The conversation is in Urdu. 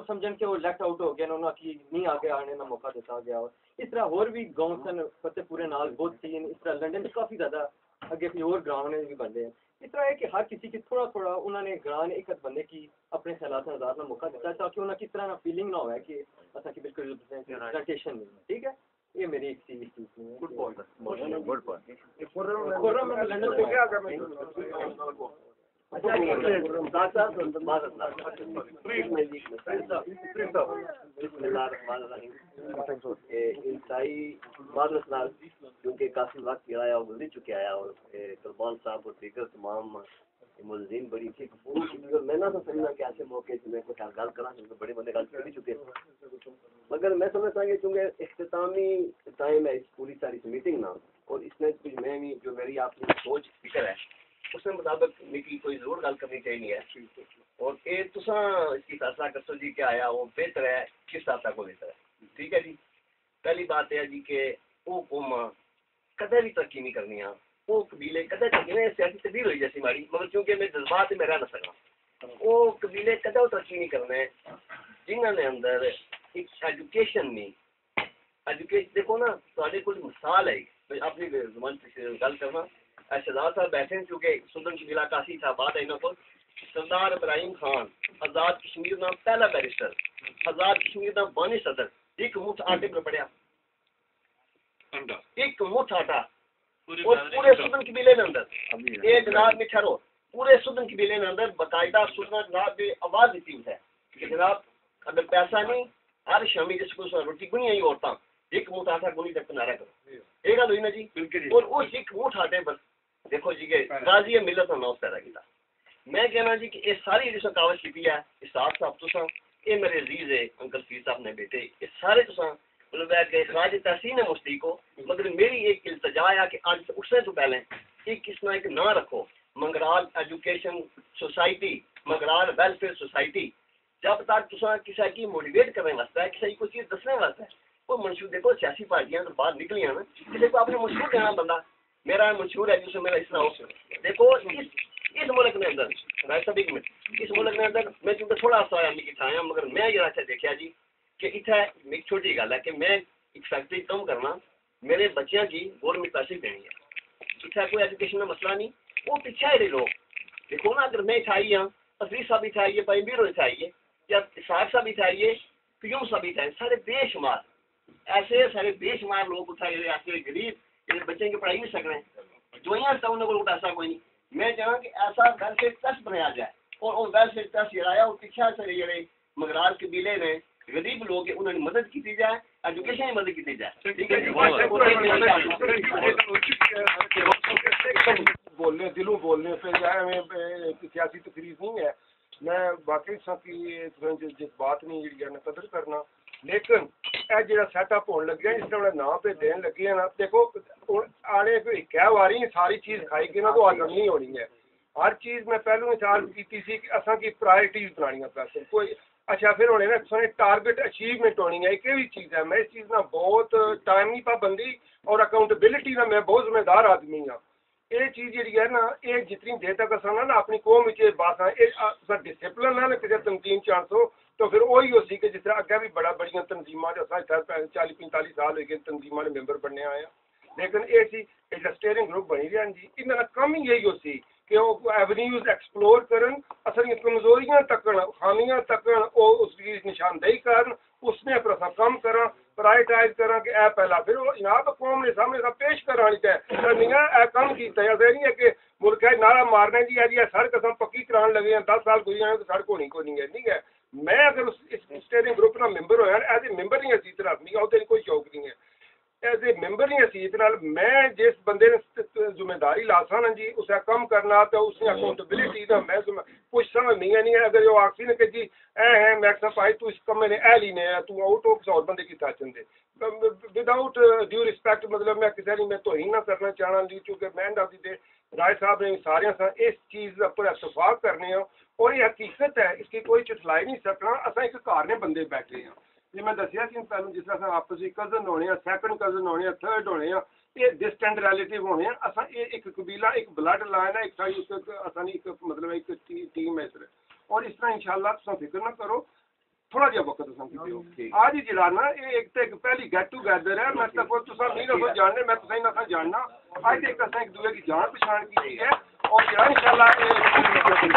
سمجھن کہ وہ لیفٹ آؤٹ ہو گیا انہوں کی نہیں آگے آنے نہ موقع دیتا گیا. اس طرح اور بھی گاؤں سن فتح پورے نال بہت سی اس طرح لنڈن میں کافی زیادہ اگے کوئی اور گراؤنڈ بھی بن رہے ہیں. اس طرح ہے کہ ہر کسی کی تھوڑا تھوڑا انہوں نے گران ایک بندے کی اپنے خیالات آزاد نہ موقع دیتا ہے تاکہ انہیں کس طرح فیلنگ نہ ہوا کہ اصل کی بالکل ریپرزنٹیشن نہیں. ٹھیک ہے, یہ میری ایک چیز میں گڈ پوائنٹ. کیونکہ کافی وقت آیا گزر چکے آیا اور قربان صاحب اور دیگر تمام ملزم بڑی تھی میں نہ تو سمجھنا کہ ایسے موقع سے میں کچھ گل کرا بڑے بندے گل کر چکے مگر میں سمجھتا ہوں کہ چونکہ اختتامی ٹائم ہے اس پوری ساری میٹنگ نا اور اس میں کچھ میں بھی جو میری آپ کی سوچ فکر ہے اس کے مطابق میری کوئی ضرور گل کرنی چاہیے ہے اور یہ تساں اس کی فیصلہ کرسو جی کیا آیا وہ بہتر ہے کس حد تک وہ بہتر ہے. ٹھیک ہے جی, پہلی بات یہ ہے جی کہ وہ قوم کدے بھی ترقی نہیں کرنی ہے, وہ قبیلے کدے ترقی سیاسی تبدیل ہوئی جیسی ماڑی مگر کیونکہ میں جذبات میں رہ نہ سکا وہ قبیلے کدے وہ ترقی نہیں کرنے جنہوں نے اندر ایک ایجوکیشن نہیں ایجوکیشن دیکھو نا تے کوئی مثال ہے اپنی زبان گل کرنا شہزاد صاحب بیٹھے چونکہ سدن قبیلہ کافی تھا بات ہے انہوں کو سردار ابراہیم خان آزاد کشمیر کا پہلا بیرسٹر آزاد کشمیر کا بانی صدر ایک مٹھ آٹے پر پڑیا ایک مٹھ آٹا اور پورے سدن قبیلے میں اندر یہ جناب میں ٹھہرو پورے سدن قبیلے میں اندر باقاعدہ سدن جناب نے آواز دیتی ہے کہ جناب اگر پیسہ نہیں ہر شامی جس کو روٹی گنی آئی عورتیں ایک مٹھ آٹا گنی تک نعرہ کرو یہ گل ہوئی نا جی. اور اس ایک مٹھ آٹے پر دیکھو جی کہ غازی ملت کا نام پیدا کیا. میں کہنا جی کہ یہ ساری جس کاوش کی ہے اسحاق صاحب تساں یہ میرے عزیز ہے انکل فیر صاحب نے بیٹے یہ سارے تساں مطلب ہے کہ اخراج تحسین ہے مفتی کو مگر میری ایک التجا ہے کہ آج اٹھنے تو پہلے ایک کس طرح ایک نہ رکھو منگرال ایجوکیشن سوسائٹی منگرال ویلفیئر سوسائٹی جب تک تساں کسی کی موٹیویٹ کرنے واسطے ہے کسی کوئی چیز دسنے واسطے ہے وہ منشور دیکھو سیاسی پارٹیاں تو باہر نکلیاں نا کسی کو اپنے منشور دینا بندہ میرا منشور ہے جسے میرا اس طرح ہو دیکھو اس ملک میں اندر رائے صاحب ایک منٹ اس ملک میں اندر میں چونکہ تھوڑا سا آیا نہیں کھایا مگر میں یہ اچھا دیکھا جی کہ اتنا ایک چھوٹی گل ہے کہ میں ایک فیکٹری کم کرنا میرے بچیاں کی گورنمنٹ پیسے دینی ہے اتنا کوئی ایجوکیشن کا مسئلہ نہیں وہ پیچھے ہے لوگ دیکھو نا اگر میں اٹھائی ہوں عزیز صاحب اٹھائیے بھائی بیرو اٹھائیے یا اسحاق صاحب اٹھائیے قیوم صاحب اٹھائیے سارے بے شمار ایسے سارے بے شمار لوگ اٹھائے ایسے غریب بچے کی پڑھائی نہیں سک رہے دوائیاں تو انہوں کو پیسہ کوئی نہیں. میں چاہوں کہ ایسا ویلفیئر ٹرسٹ بنایا جائے اور وہ ویلفیئر ٹرسٹ جڑا وہ پیچھے سے جڑے مغرال قبیلے نے غریب لوگ انہوں نے مدد کی جائے ایجوکیشن کی مدد کی جائے. ٹھیک ہے بولنے دلوں بولنے پہ جائے سیاسی تقریر نہیں ہے. میں باقی سب کی جس بات نہیں جی قدر کرنا لیکن یہ جڑا سیٹ اپ ہونے لگا اس طرح نام پہ دین لگے نا دیکھو آنے کیا واری ساری چیز کھائی گی نا تو آگے نہیں ہونی ہے. ہر چیز میں پہلو چارج کی سی کہ اصل کی پرائرٹیز بنانی پیسے کوئی اچھا پھر ہونے نا سارے ٹارگیٹ اچیومنٹ ہونی ہے ایک بھی چیز ہے. میں اس چیز میں بہت ٹائم کی پابندی اور اکاؤنٹیبلٹی کا میں بہت ذمہ دار آدمی ہوں. یہ چیز جی ہے نا یہ جتنی دیر تک اصل نا اپنی قوم بات ڈسپلن ہے نا کسی تنظیم چانسو تو پھر وہی ہو سی کہ جس طرح اگے بھی بڑی تنظیموں 40-45 سال ہوئے گئے تنظیموں کے ممبر بننے آئے ہیں لیکن یہ سی اسٹیئرنگ گروپ بنی رہی جی انہوں کا کم ہی یہی ہو سی کہ وہ ایونیوز ایکسپلور کرن اصل کمزوریاں تکن خامیاں تکن وہ اس کی نشاندہی کرن اس نے پر کم کرن پرائٹائز کرن کہ اے پہلا پھر وہ جناب قوم نے سامنے پیش کرانی چاہیے نہیں اے کم کیتا ہے ایسا نہیں ہے کہ ملک ہے نعرہ مارنے جی ہے جی سڑک اصل پکی کرانے لگے ہیں 10 سال گزر جائیں تو سڑک ہونی کو نہیں ہے ٹھیک ہے. میں اگر اس اسٹیئرنگ گروپ کا ممبر ہوا ایز اے ممبر نہیں اسی طرح نہیں وہ کوئی شوق نہیں ہے ایز اے ممبر نہیں اسی طرح میں جس بندے نے ذمہ داری لا سا نا جی اسے کم کرنا تو اس نے اکاؤنٹیبلٹی کا میں کچھ سمجھ نہیں ہے اگر وہ آخری نے کہ جی اے ہے میکسم پائی تو اس کمے نے اے لینے ہے تو آؤٹ آف اور بندے کی سچن دے وداؤٹ ڈیو رسپیکٹ مطلب میں کسی نے میں توہین نہ کرنا چاہنا جی چونکہ میں دے رائے صاحب نے سارے اس چیز پر اتفاق کرنے ہیں اور یہ حقیقت ہے اس کی کوئی چٹلائی نہیں سکنا اصل ایک گھر نے بندے بیٹھے ہیں جی میں دسیا کہ پہلے جس طرح آپس کزن ہونے ہیں سیکنڈ کزن ہونے ہیں تھرڈ ہونے ہیں یہ ڈسٹینٹ ریلیٹیو ہونے ہیں اصل یہ ایک قبیلہ ایک بلڈ لائن ہے ایک ساری اصل ایک مطلب ایک ٹیم ہے اس طرح اور اس طرح انشاءاللہ تم فکر نہ کرو تھوڑا جہا وقت آج ہی جڑا نا یہ ایک تو ایک پہلی گیٹ ٹوگیدر ہے میں تک نہیں نہ جاننے میں تو نہ جاننا اج ایک ایک دوسرے کی جان پچھان کی ہے اور ان شاء اللہ